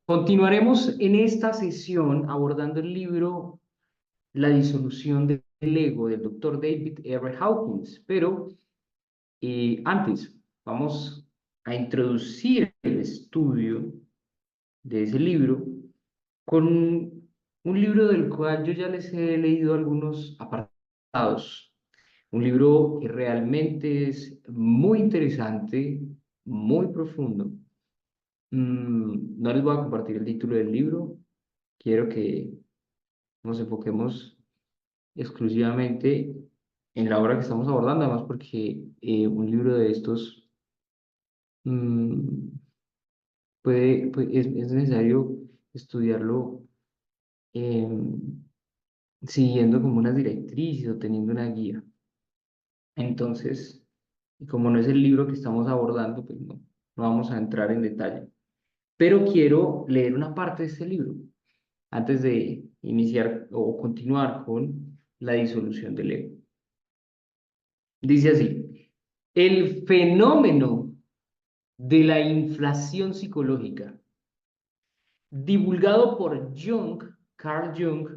Continuaremos en esta sesión abordando el libro La disolución del ego del doctor David R. Hawkins, pero antes vamos a introducir el estudio de ese libro con un libro del cual yo ya les he leído algunos apartados. Un libro que realmente es muy interesante, muy profundo. No les voy a compartir el título del libro. Quiero que nos enfoquemos exclusivamente en la obra que estamos abordando, además porque un libro de estos mm, es necesario estudiarlo siguiendo como unas directrices o teniendo una guía. Entonces, como no es el libro que estamos abordando, pues no vamos a entrar en detalle. Pero quiero leer una parte de este libro antes de iniciar o continuar con la disolución del ego. Dice así, el fenómeno de la inflación psicológica, divulgado por Carl Jung,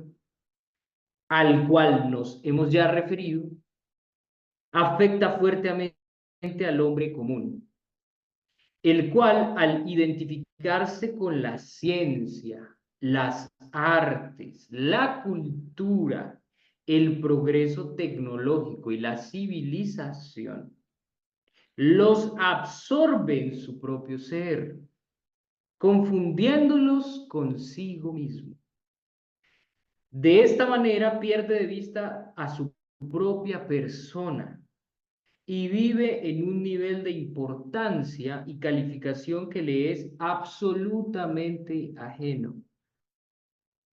al cual nos hemos ya referido, afecta fuertemente al hombre común, el cual al identificarse con la ciencia, las artes, la cultura, el progreso tecnológico y la civilización, los absorbe en su propio ser, confundiéndolos consigo mismo. De esta manera pierde de vista a su propia persona y vive en un nivel de importancia y calificación que le es absolutamente ajeno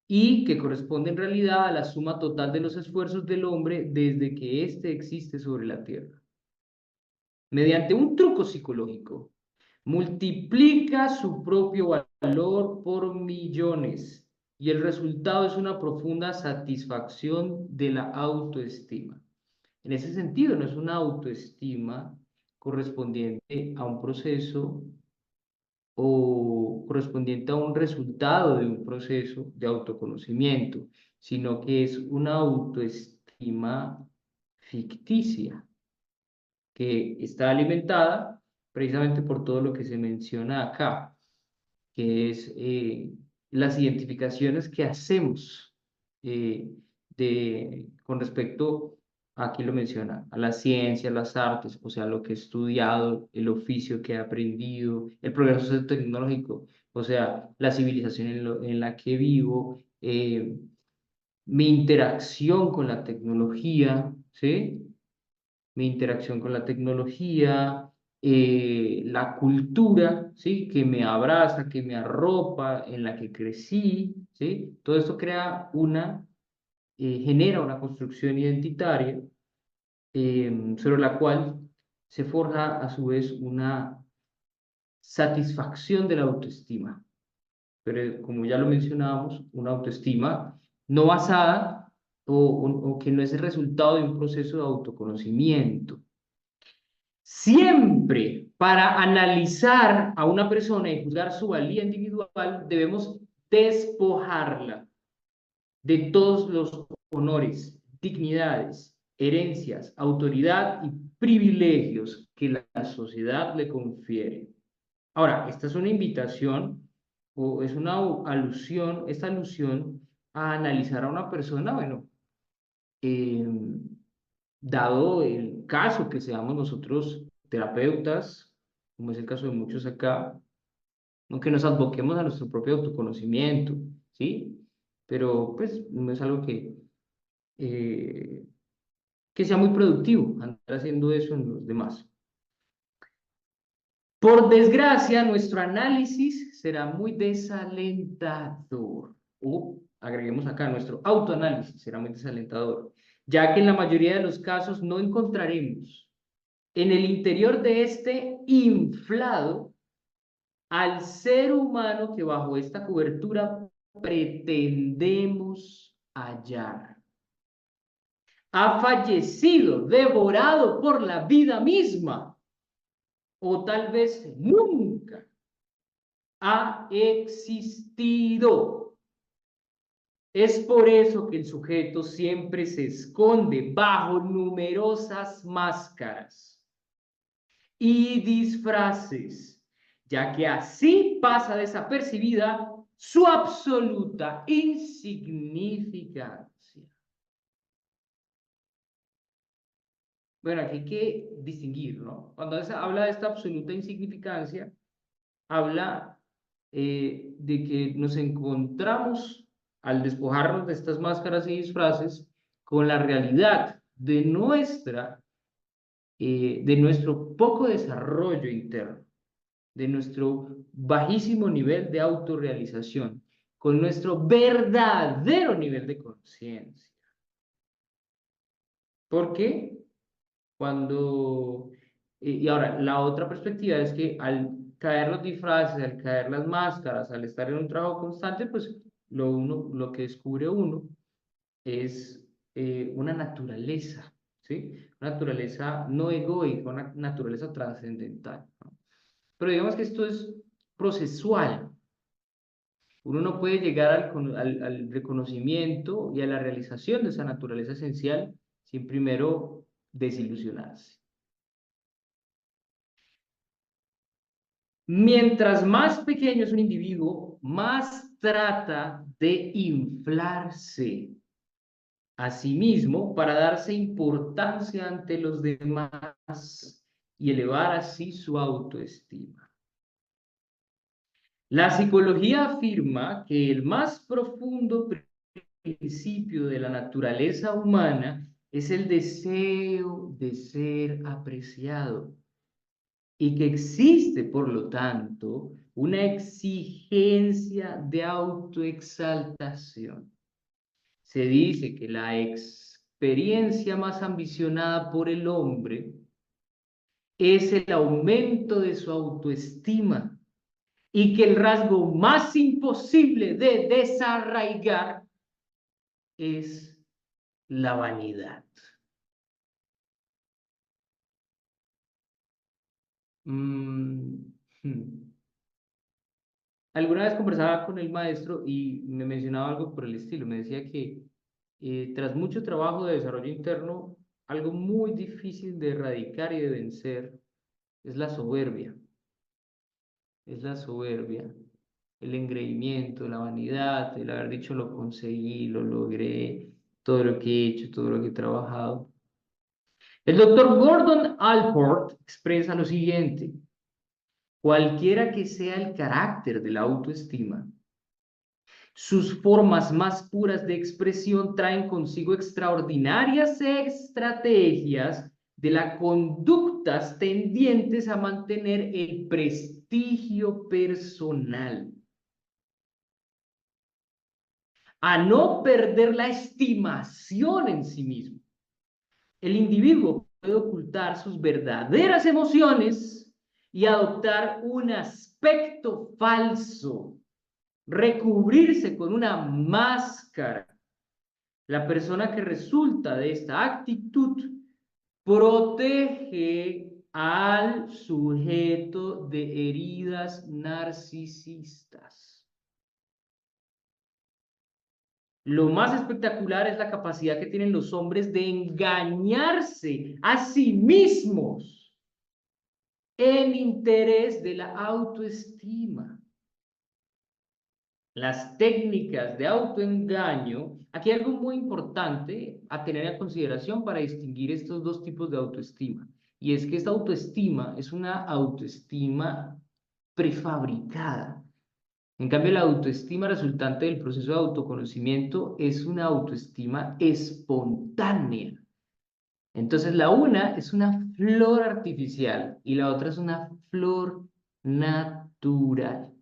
y que corresponde en realidad a la suma total de los esfuerzos del hombre desde que éste existe sobre la tierra. Mediante un truco psicológico, multiplica su propio valor por millones y el resultado es una profunda satisfacción de la autoestima. En ese sentido, no es una autoestima correspondiente a un proceso o correspondiente a un resultado de un proceso de autoconocimiento, sino que es una autoestima ficticia que está alimentada precisamente por todo lo que se menciona acá, que es las identificaciones que hacemos eh, con respecto, aquí lo menciona, a la ciencia, las artes, o sea, lo que he estudiado, el oficio que he aprendido, el progreso tecnológico, o sea, la civilización en la que vivo, mi interacción con la tecnología, ¿sí? Mi interacción con la tecnología, la cultura, ¿sí? Que me abraza, que me arropa, en la que crecí, ¿sí? Todo esto genera una construcción identitaria sobre la cual se forja a su vez una satisfacción de la autoestima. Pero como ya lo mencionábamos, una autoestima no basada o que no es el resultado de un proceso de autoconocimiento. Siempre para analizar a una persona y juzgar su valía individual, debemos despojarla de todos los honores, dignidades, herencias, autoridad y privilegios que la sociedad le confiere. Ahora, esta es una invitación o es una alusión, esta alusión a analizar a una persona, bueno, eh, dado el caso que seamos nosotros terapeutas, como es el caso de muchos acá, aunque nos advoquemos a nuestro propio autoconocimiento, ¿sí? Pero pues no es algo eh, que sea muy productivo andar haciendo eso en los demás. Por desgracia, nuestro análisis será muy desalentador. O agreguemos acá, nuestro autoanálisis será muy desalentador, ya que en la mayoría de los casos no encontraremos en el interior de este inflado al ser humano que bajo esta cobertura pretendemos hallar. Ha fallecido, devorado por la vida misma, o tal vez nunca ha existido. Es por eso que el sujeto siempre se esconde bajo numerosas máscaras y disfraces, ya que así pasa desapercibida su absoluta insignificancia. Bueno, aquí hay que distinguir, ¿no? Cuando se habla de esta absoluta insignificancia, habla de que nos encontramos, al despojarnos de estas máscaras y disfraces, con la realidad de nuestro poco desarrollo interno, de nuestro bajísimo nivel de autorrealización, con nuestro verdadero nivel de conciencia. ¿Por qué? Y ahora, la otra perspectiva es que al caer los disfraces, al caer las máscaras, al estar en un trabajo constante, pues lo que descubre uno es una naturaleza, ¿sí? Una naturaleza no egoica, una naturaleza trascendental, ¿no? Pero digamos que esto es procesual. Uno no puede llegar al reconocimiento y a la realización de esa naturaleza esencial sin primero desilusionarse. Mientras más pequeño es un individuo, más trata de inflarse a sí mismo para darse importancia ante los demás y elevar así su autoestima. La psicología afirma que el más profundo principio de la naturaleza humana es el deseo de ser apreciado y que existe, por lo tanto, una exigencia de autoexaltación. Se dice que la experiencia más ambicionada por el hombre es el aumento de su autoestima y que el rasgo más imposible de desarraigar es la vanidad. Mm, hmm. Alguna vez conversaba con el maestro y me mencionaba algo por el estilo. Me decía que tras mucho trabajo de desarrollo interno, algo muy difícil de erradicar y de vencer es la soberbia. Es la soberbia, el engreimiento, la vanidad, el haber dicho lo conseguí, lo logré, todo lo que he hecho, todo lo que he trabajado. El doctor Gordon Allport expresa lo siguiente: cualquiera que sea el carácter de la autoestima, sus formas más puras de expresión traen consigo extraordinarias estrategias de las conductas tendientes a mantener el prestigio personal, a no perder la estimación en sí mismo. El individuo puede ocultar sus verdaderas emociones y adoptar un aspecto falso, recubrirse con una máscara. La persona que resulta de esta actitud protege al sujeto de heridas narcisistas. Lo más espectacular es la capacidad que tienen los hombres de engañarse a sí mismos en interés de la autoestima. Las técnicas de autoengaño, aquí hay algo muy importante a tener en consideración para distinguir estos dos tipos de autoestima. Y es que esta autoestima es una autoestima prefabricada. En cambio, la autoestima resultante del proceso de autoconocimiento es una autoestima espontánea. Entonces, la una es una flor artificial y la otra es una flor natural.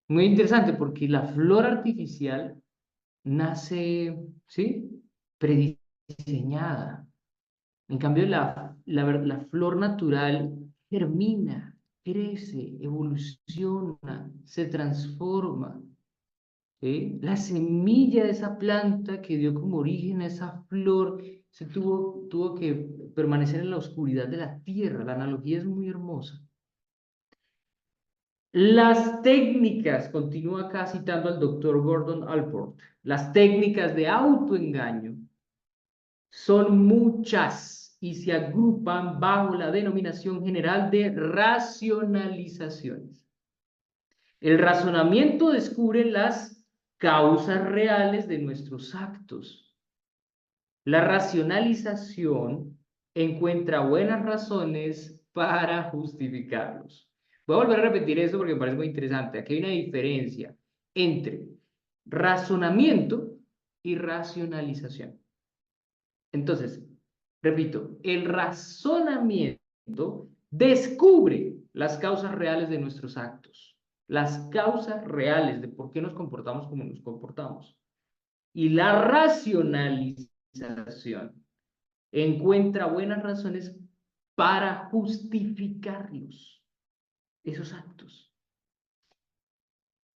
Muy interesante porque la flor artificial nace, ¿sí? Prediseñada. En cambio, la flor natural germina, crece, evoluciona, se transforma. ¿Sí? La semilla de esa planta que dio como origen a esa flor tuvo que permanecer en la oscuridad de la tierra. La analogía es muy hermosa. Las técnicas, continúa acá citando al doctor Gordon Allport, las técnicas de autoengaño son muchas y se agrupan bajo la denominación general de racionalizaciones. El razonamiento descubre las causas reales de nuestros actos. La racionalización encuentra buenas razones para justificarlos. Voy a volver a repetir eso porque me parece muy interesante. Aquí hay una diferencia entre razonamiento y racionalización. Entonces, repito, el razonamiento descubre las causas reales de nuestros actos, las causas reales de por qué nos comportamos como nos comportamos. Y la racionalización encuentra buenas razones para justificarlos, esos actos.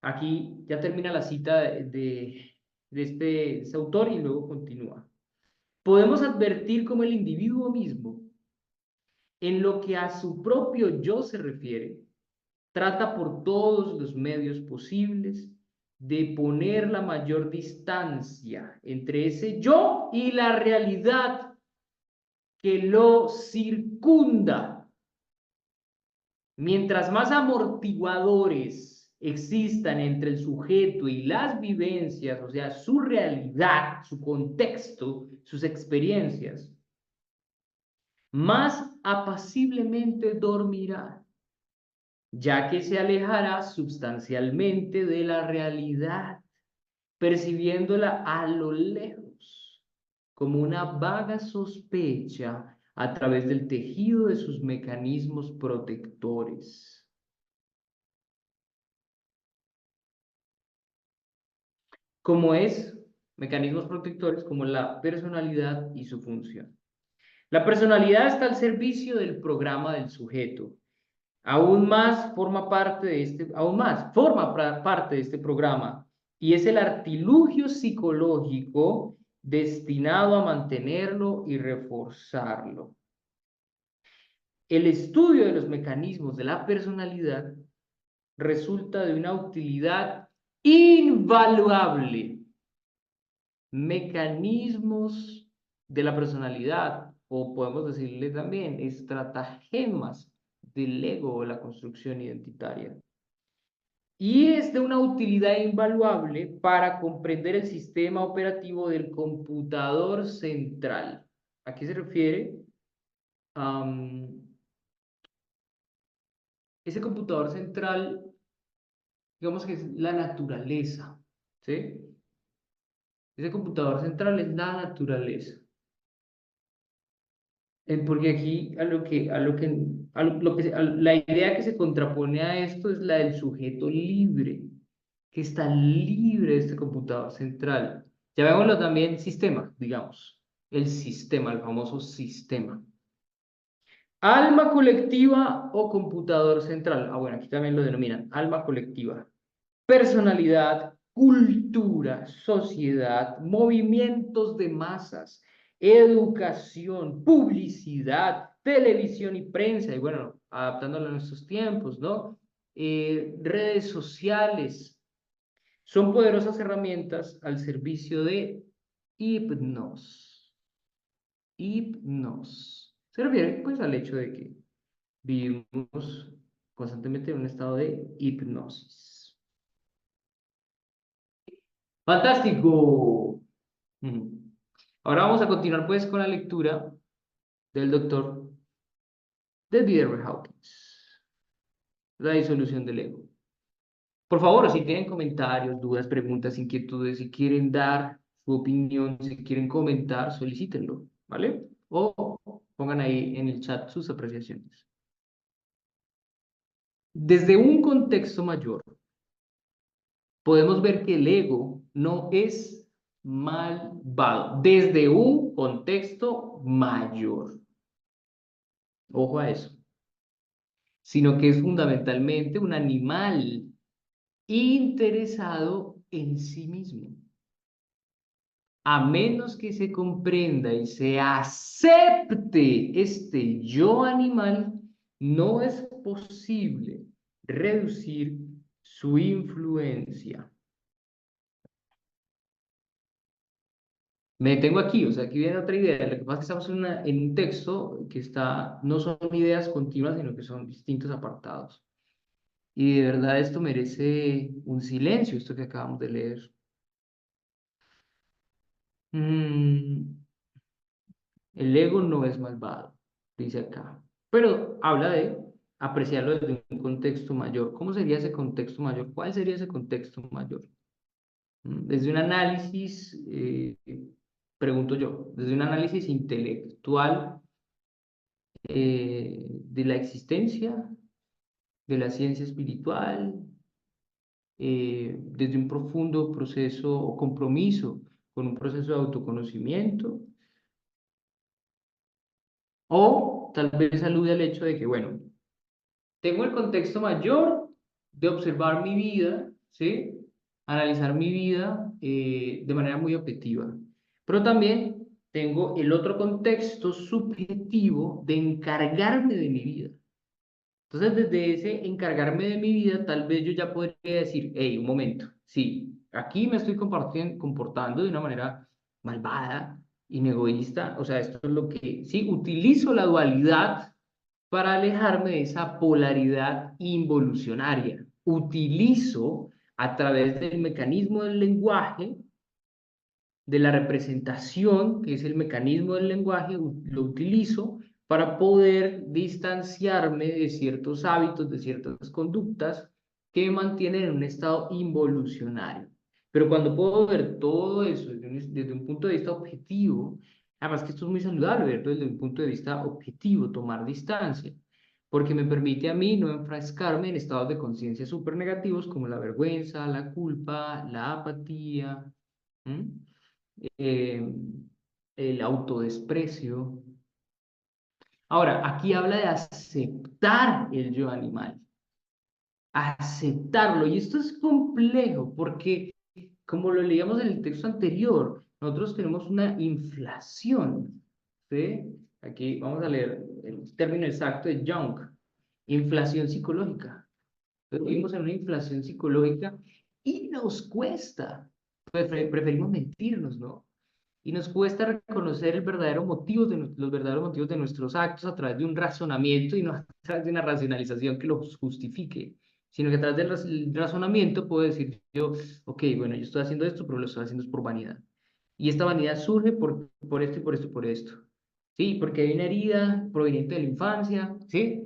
Aquí ya termina la cita este autor y luego continúa. Podemos advertir cómo el individuo mismo, en lo que a su propio yo se refiere, trata por todos los medios posibles de poner la mayor distancia entre ese yo y la realidad que lo circunda. Mientras más amortiguadores existan entre el sujeto y las vivencias, o sea, su realidad, su contexto, sus experiencias, más apaciblemente dormirá, ya que se alejará sustancialmente de la realidad, percibiéndola a lo lejos, como una vaga sospecha a través del tejido de sus mecanismos protectores. Como es, mecanismos protectores como la personalidad y su función. La personalidad está al servicio del programa del sujeto. Forma parte de este programa y es el artilugio psicológico destinado a mantenerlo y reforzarlo. El estudio de los mecanismos de la personalidad resulta de una utilidad invaluable. Mecanismos de la personalidad, o podemos decirle también estratagemas del ego o la construcción identitaria. Y es de una utilidad invaluable para comprender el sistema operativo del computador central. ¿A qué se refiere? Ese computador central, digamos que es la naturaleza, ¿sí? Ese computador central es la naturaleza. Porque aquí la idea que se contrapone a esto es la del sujeto libre, que está libre de este computador central. Llamémoslo también sistema, digamos, el sistema, el famoso sistema. Alma colectiva o computador central. Ah, bueno, aquí también lo denominan alma colectiva. Personalidad, cultura, sociedad, movimientos de masas, educación, publicidad, televisión y prensa, y bueno, adaptándolo a nuestros tiempos, ¿no? Redes sociales, son poderosas herramientas al servicio de hipnos. Hipnos. Se refiere pues al hecho de que vivimos constantemente en un estado de hipnosis. ¡Fantástico! Ujú. Ahora vamos a continuar pues con la lectura del doctor David Hawkins, la disolución del ego. Por favor, si tienen comentarios, dudas, preguntas, inquietudes, si quieren dar su opinión, si quieren comentar, solicítenlo, ¿vale? O pongan ahí en el chat sus apreciaciones. Desde un contexto mayor, podemos ver que el ego no es malvado, desde un contexto mayor. Ojo a eso. Sino que es fundamentalmente un animal interesado en sí mismo. A menos que se comprenda y se acepte este yo animal, no es posible reducir su influencia. Me detengo aquí, o sea, aquí viene otra idea. Lo que pasa es que estamos en un texto que está, no son ideas continuas, sino que son distintos apartados. Y de verdad esto merece un silencio, esto que acabamos de leer. Mm, el ego no es malvado, dice acá, pero habla de apreciarlo desde un contexto mayor. ¿Cómo sería ese contexto mayor? ¿Cuál sería ese contexto mayor? Desde un análisis, pregunto yo, desde un análisis intelectual de la existencia, de la ciencia espiritual, desde un profundo proceso o compromiso con un proceso de autoconocimiento, o tal vez alude al hecho de que, bueno, tengo el contexto mayor de observar mi vida, ¿sí? Analizar mi vida de manera muy objetiva, pero también tengo el otro contexto subjetivo de encargarme de mi vida. Entonces, desde ese encargarme de mi vida, tal vez yo ya podría decir, hey, un momento, sí, aquí me estoy comportando de una manera malvada y egoísta, o sea, esto es lo que, sí, utilizo la dualidad para alejarme de esa polaridad involucionaria. Utilizo a través del mecanismo del lenguaje, de la representación, que es el mecanismo del lenguaje, lo utilizo para poder distanciarme de ciertos hábitos, de ciertas conductas que me mantienen en un estado involucionario. Pero cuando puedo ver todo eso desde un punto de vista objetivo, además que esto es muy saludable verlo desde un punto de vista objetivo, tomar distancia, porque me permite a mí no enfrascarme en estados de conciencia súper negativos como la vergüenza, la culpa, la apatía. ¿Mm? eh, el autodesprecio. Ahora, aquí habla de aceptar el yo animal, aceptarlo. Y esto es complejo porque, como lo leíamos en el texto anterior, nosotros tenemos una inflación, ¿sí? Aquí vamos a leer el término exacto de Jung, inflación psicológica. Vivimos en una inflación psicológica y nos cuesta, preferimos mentirnos, ¿no? Y nos cuesta reconocer el verdadero motivo los verdaderos motivos de nuestros actos a través de un razonamiento y no a través de una racionalización que los justifique, sino que a través del razonamiento puedo decir yo, ok, bueno, yo estoy haciendo esto, pero lo estoy haciendo es por vanidad. Y esta vanidad surge por esto y por esto y por esto. Sí, porque hay una herida proveniente de la infancia, ¿sí?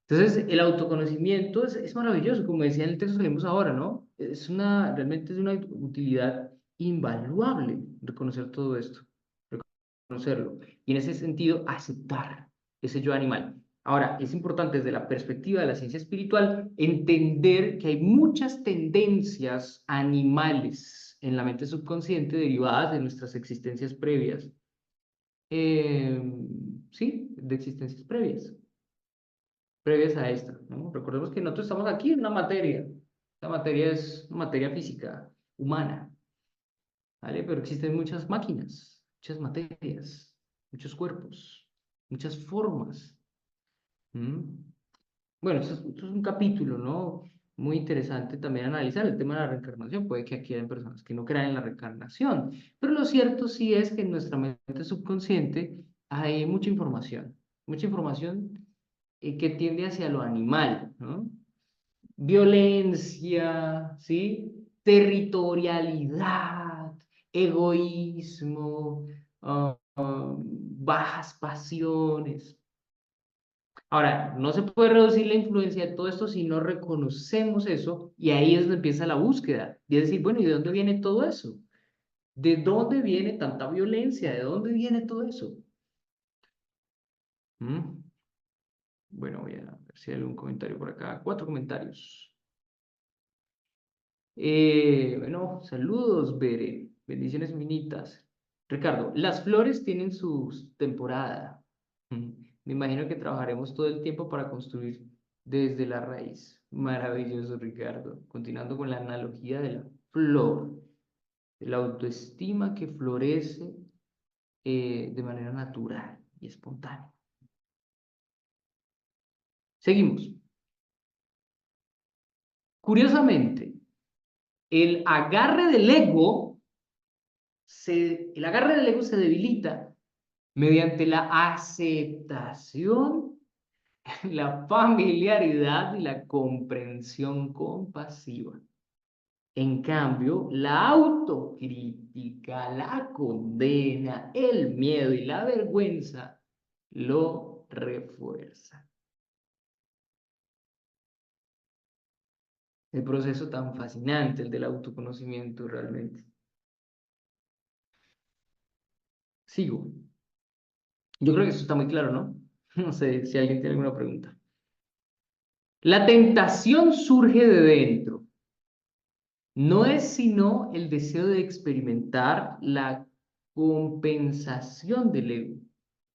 Entonces, el autoconocimiento es maravilloso, como decía en el texto que leímos ahora, ¿no? Realmente es una utilidad invaluable reconocer todo esto, reconocerlo. Y en ese sentido, aceptar ese yo animal. Ahora, es importante desde la perspectiva de la ciencia espiritual entender que hay muchas tendencias animales en la mente subconsciente derivadas de nuestras existencias previas. Eh, sí, de existencias previas a esta, ¿no? Recordemos que nosotros estamos aquí en una materia. La materia es una materia física, humana, ¿vale? Pero existen muchas máquinas, muchas materias, muchos cuerpos, muchas formas. ¿Mm? Bueno, esto es un capítulo, ¿no? Muy interesante también analizar el tema de la reencarnación. Puede que aquí hayan personas que no crean en la reencarnación, pero lo cierto sí es que en nuestra mente subconsciente hay mucha información que tiende hacia lo animal, ¿no? Violencia, ¿sí? Territorialidad, egoísmo, bajas pasiones. Ahora, no se puede reducir la influencia de todo esto si no reconocemos eso y ahí es donde empieza la búsqueda. Y es decir, bueno, ¿y de dónde viene todo eso? ¿De dónde viene tanta violencia? ¿De dónde viene todo eso? ¿Mm? Bueno, voy a ver si hay algún comentario por acá. 4 comentarios. Bueno, saludos, Bere. Bendiciones infinitas. Ricardo, las flores tienen su temporada. Me imagino que trabajaremos todo el tiempo para construir desde la raíz. Maravilloso, Ricardo. Continuando con la analogía de la flor. la autoestima que florece de manera natural y espontánea. Seguimos. Curiosamente, el agarre del ego se debilita mediante la aceptación, la familiaridad y la comprensión compasiva. En cambio, la autocrítica, la condena, el miedo y la vergüenza lo refuerzan. El proceso tan fascinante, el del autoconocimiento realmente. Sigo. Yo creo que eso está muy claro, ¿no? No sé si alguien tiene alguna pregunta. La tentación surge de dentro. No es sino el deseo de experimentar la compensación del ego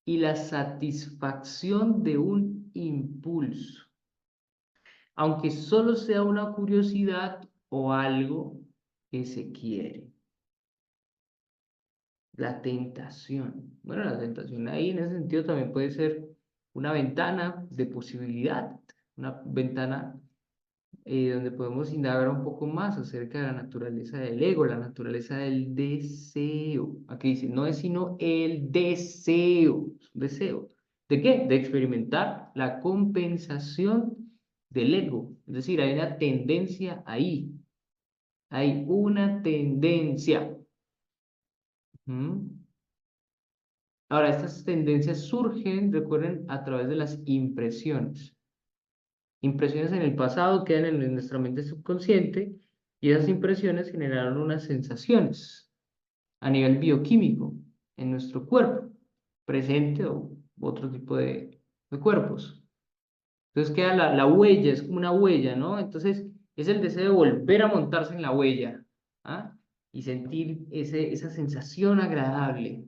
y la satisfacción de un impulso, aunque solo sea una curiosidad o algo que se quiere. La tentación. Bueno, la tentación ahí en ese sentido también puede ser una ventana de posibilidad, una ventana donde podemos indagar un poco más acerca de la naturaleza del ego, la naturaleza del deseo. Aquí dice, no es sino el deseo, es un deseo. ¿De qué? De experimentar la compensación del ego. Es decir, hay una tendencia ahí. Hay una tendencia. ¿Mm? Ahora, estas tendencias surgen, recuerden, a través de las impresiones. Impresiones en el pasado quedan en nuestra mente subconsciente y esas impresiones generaron unas sensaciones a nivel bioquímico en nuestro cuerpo, presente o otro tipo de cuerpos. Entonces queda la huella, es como una huella, ¿no? Entonces es el deseo de volver a montarse en la huella, ¿ah? Y sentir esa sensación agradable,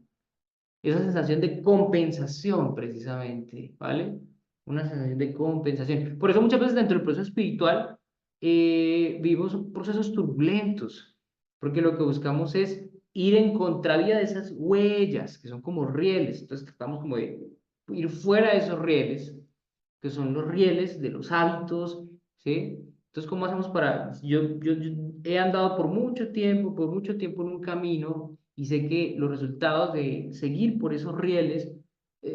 esa sensación de compensación precisamente, ¿vale? Una sensación de compensación. Por eso muchas veces dentro del proceso espiritual vivimos procesos turbulentos, porque lo que buscamos es ir en contravía de esas huellas, que son como rieles. Entonces tratamos como de ir fuera de esos rieles, que son los rieles de los hábitos, ¿sí? Entonces, ¿cómo hacemos para...? Yo he andado por mucho tiempo en un camino y sé que los resultados de seguir por esos rieles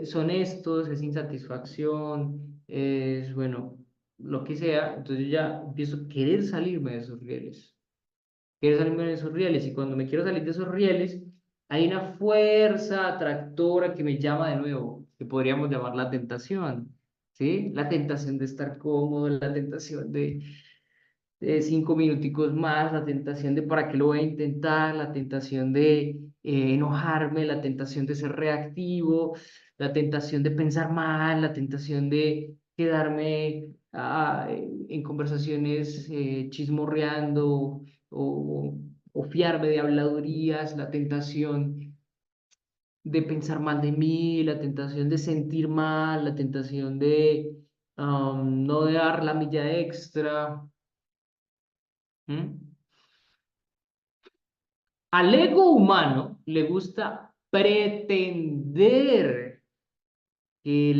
son estos, es insatisfacción, es, bueno, lo que sea. Entonces yo ya empiezo a querer salirme de esos rieles, querer salirme de esos rieles. Y cuando me quiero salir de esos rieles, hay una fuerza atractora que me llama de nuevo, que podríamos llamar la tentación, ¿sí? La tentación de estar cómodo, la tentación de 5 minuticos más, la tentación de para qué lo voy a intentar, la tentación de enojarme, la tentación de ser reactivo, la tentación de pensar mal, la tentación de quedarme en conversaciones chismorreando o, o fiarme de habladurías, la tentación de pensar mal de mí, la tentación de sentir mal, la tentación de no dar la milla extra. ¿Mm? Al ego humano le gusta pretender que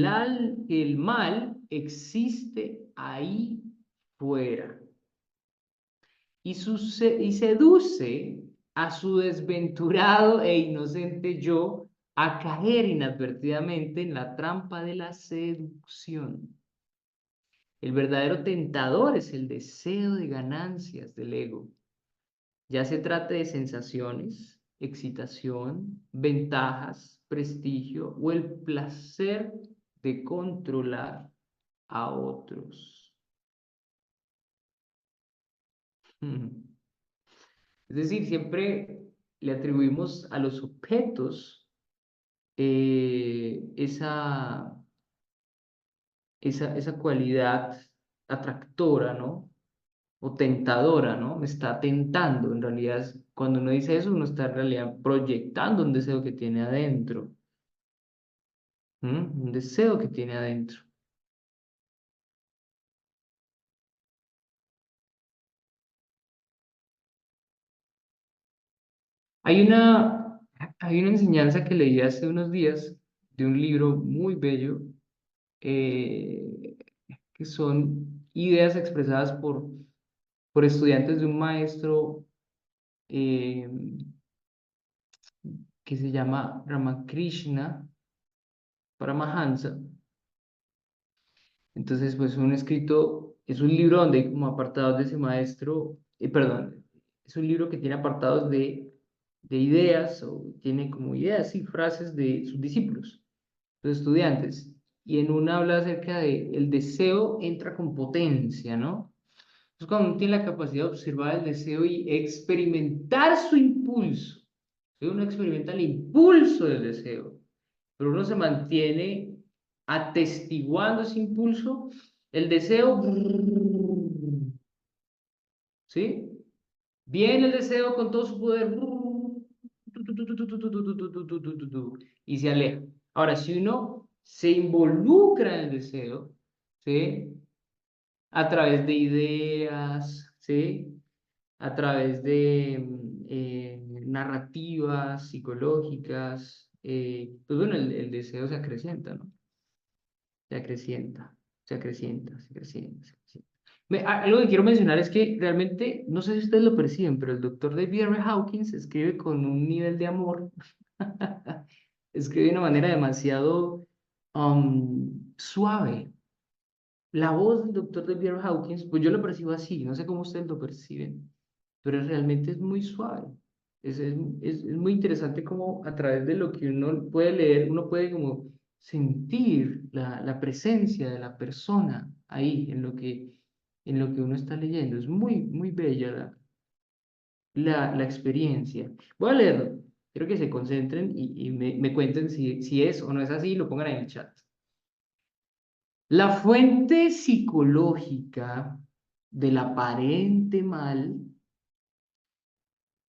que el mal existe ahí fuera y seduce a su desventurado e inocente yo a caer inadvertidamente en la trampa de la seducción. El verdadero tentador es el deseo de ganancias del ego. Ya se trate de sensaciones, excitación, ventajas, prestigio o el placer de controlar a otros. Es decir, siempre le atribuimos a los objetos esa, esa cualidad atractora, ¿no? O tentadora, ¿no? Me está tentando. En realidad, cuando uno dice eso, uno está en realidad proyectando un deseo que tiene adentro. Un deseo que tiene adentro. Hay una, hay una enseñanza que leí hace unos días de un libro muy bello, eh, que son ideas expresadas por estudiantes de un maestro eh, que se llama Ramakrishna Paramahansa. Entonces, pues un escrito, es un libro donde hay como apartados de ese maestro, perdón, es un libro que tiene apartados de ideas, o tiene como ideas y frases de sus discípulos, los estudiantes. Y en una habla acerca de el deseo entra con potencia, ¿no? Entonces, cuando uno tiene la capacidad de observar el deseo y experimentar su impulso, ¿sí? Uno experimenta el impulso del deseo, pero uno se mantiene atestiguando ese impulso, el deseo, ¿sí? Viene el deseo con todo su poder y se aleja. Ahora, si uno se involucra en el deseo, ¿sí? A través de ideas, ¿sí? A través de narrativas psicológicas, pues bueno, el deseo se acrecienta, ¿no? Se acrecienta, se acrecienta, se acrecienta, se acrecienta. Algo que quiero mencionar es que realmente, no sé si ustedes lo perciben, pero el doctor David R. Hawkins escribe con un nivel de amor, escribe de una manera demasiado suave. La voz del doctor David R. Hawkins, pues yo lo percibo así, no sé cómo ustedes lo perciben, pero realmente es muy suave. Es muy interesante como a través de lo que uno puede leer, uno puede como sentir la presencia de la persona ahí en lo que uno está leyendo. Es muy, muy bella la experiencia. Voy a leerlo. Quiero que se concentren y me cuenten si es o no es así, lo pongan ahí en el chat. La fuente psicológica del aparente mal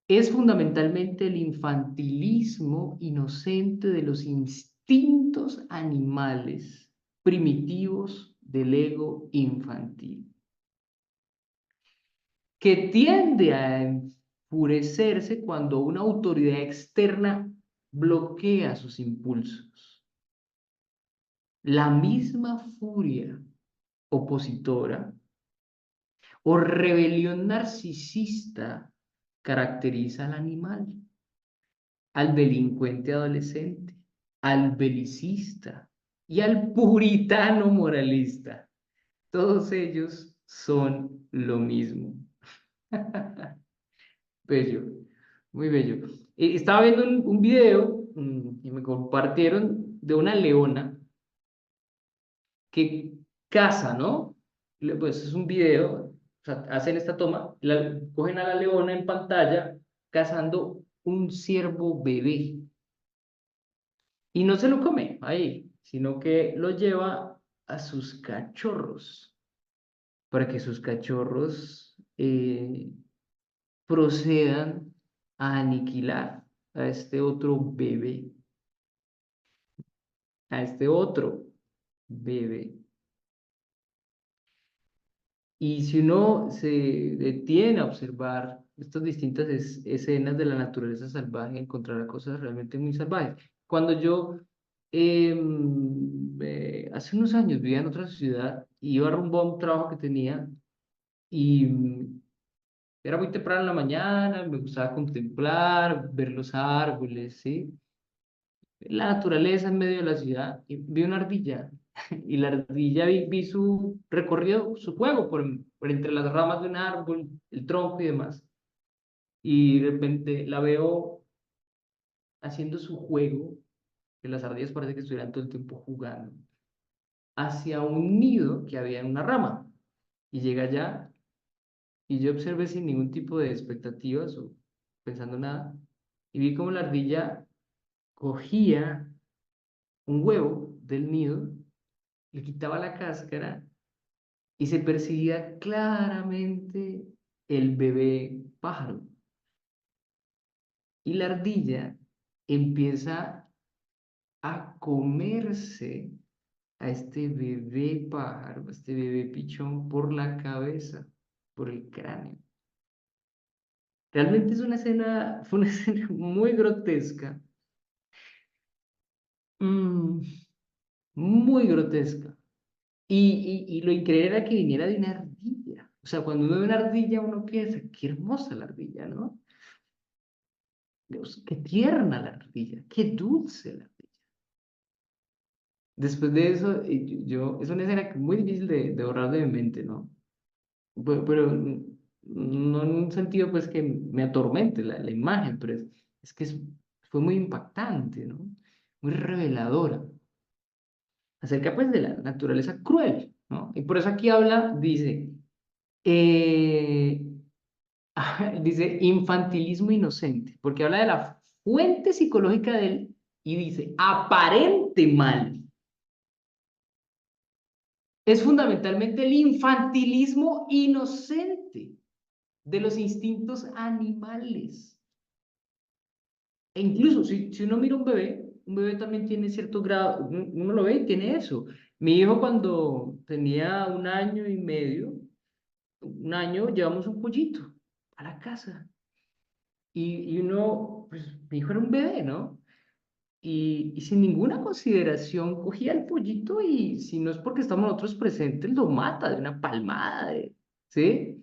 es fundamentalmente el infantilismo inocente de los instintos animales primitivos del ego infantil, que tiende a enfurecerse cuando una autoridad externa bloquea sus impulsos. La misma furia opositora o rebelión narcisista caracteriza al animal, al delincuente adolescente, al belicista y al puritano moralista. Todos ellos son lo mismo. Bello, muy bello. Estaba viendo un video que me compartieron de una leona que caza, ¿no? Pues es un video, o sea, hacen esta toma, cogen a la leona en pantalla cazando un ciervo bebé y no se lo come ahí, sino que lo lleva a sus cachorros para que sus cachorros procedan a aniquilar a este otro bebé, a este otro bebé. Y si uno se detiene a observar estas distintas escenas de la naturaleza salvaje, encontrará cosas realmente muy salvajes. Cuando yo hace unos años vivía en otra ciudad, iba rumbo a un trabajo que tenía y era muy temprano en la mañana, me gustaba contemplar, ver los árboles, ¿sí? La naturaleza en medio de la ciudad, y vi una ardilla, y la ardilla vi su recorrido, su juego por entre las ramas de un árbol, el tronco y demás, y de repente la veo haciendo su juego, que las ardillas parece que estuvieran todo el tiempo jugando, hacia un nido que había en una rama, y llega allá, y yo observé sin ningún tipo de expectativas o pensando nada, y vi como la ardilla cogía un huevo del nido, le quitaba la cáscara y se percibía claramente el bebé pájaro. Y la ardilla empieza a comerse a este bebé pájaro, a este bebé pichón por la cabeza, por el cráneo. Realmente es una escena, fue una escena muy grotesca, mm, muy grotesca. Y lo increíble era que viniera de una ardilla. O sea, cuando uno ve una ardilla, uno piensa, qué hermosa la ardilla, ¿no? Dios, qué tierna la ardilla, qué dulce la ardilla. Después de eso, es una escena muy difícil de borrar de mi mente, ¿no? Pero no en un sentido, pues, que me atormente la imagen, pero es que fue muy impactante, ¿no? Muy reveladora acerca, pues, de la naturaleza cruel, ¿no? Y por eso aquí habla, dice, eh, dice infantilismo inocente, porque habla de la fuente psicológica del, y dice, aparente mal. Es fundamentalmente el infantilismo inocente de los instintos animales. E incluso si uno mira un bebé también tiene cierto grado, uno lo ve y tiene eso. Mi hijo cuando tenía 1 año y medio, 1 año, llevamos un pollito a la casa. Y uno, pues mi hijo era un bebé, ¿no? Y sin ninguna consideración cogía el pollito y si no es porque estamos nosotros presentes, lo mata de una palmada, ¿sí?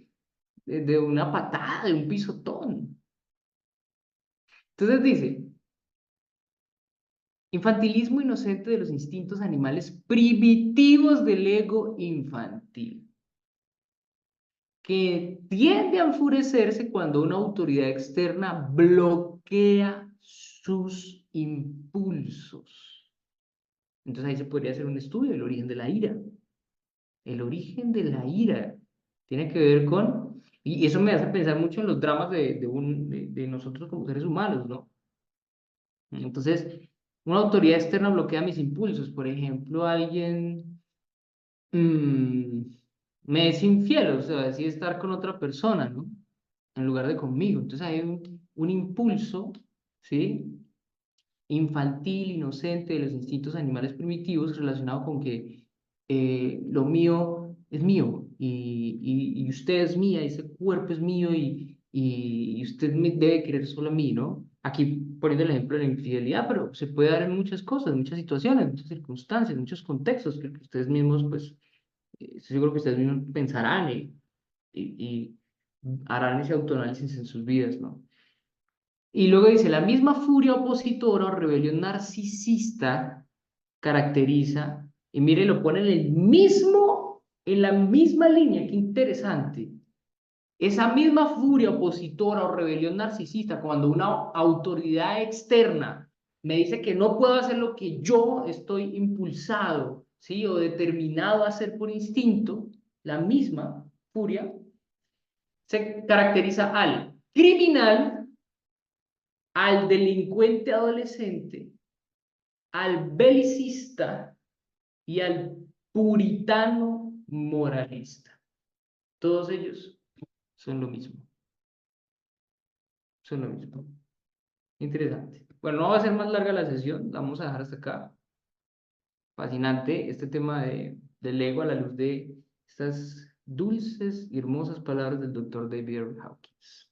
De una patada, de un pisotón. Entonces dice, infantilismo inocente de los instintos animales primitivos del ego infantil, que tiende a enfurecerse cuando una autoridad externa bloquea sus impulsos. Entonces ahí se podría hacer un estudio del origen de la ira. El origen de la ira tiene que ver con, y eso me hace pensar mucho en los dramas de nosotros como seres humanos, ¿no? Entonces, una autoridad externa bloquea mis impulsos. Por ejemplo, alguien mm, me es infiel, o sea, decide estar con otra persona, ¿no? En lugar de conmigo. Entonces hay un impulso, ¿sí? Infantil, inocente de los instintos animales primitivos relacionado con que lo mío es mío y usted es mía, ese cuerpo es mío y usted me debe querer solo a mí, ¿no? Aquí poniendo el ejemplo de la infidelidad, pero se puede dar en muchas cosas, en muchas situaciones, en muchas circunstancias, en muchos contextos que ustedes mismos, pues, estoy seguro que ustedes mismos pensarán y harán ese autoanálisis en sus vidas, ¿no? Y luego dice, la misma furia opositora o rebelión narcisista caracteriza, y mire, lo pone en el mismo, en la misma línea, qué interesante. Esa misma furia opositora o rebelión narcisista, cuando una autoridad externa me dice que no puedo hacer lo que yo estoy impulsado, ¿sí? O determinado a hacer por instinto, la misma furia se caracteriza al criminal, al delincuente adolescente, al belicista y al puritano moralista. Todos ellos son lo mismo, son lo mismo. Interesante. Bueno, no va a ser más larga la sesión, la vamos a dejar hasta acá. Fascinante este tema del ego a la luz de estas dulces y hermosas palabras del doctor David R. Hawkins.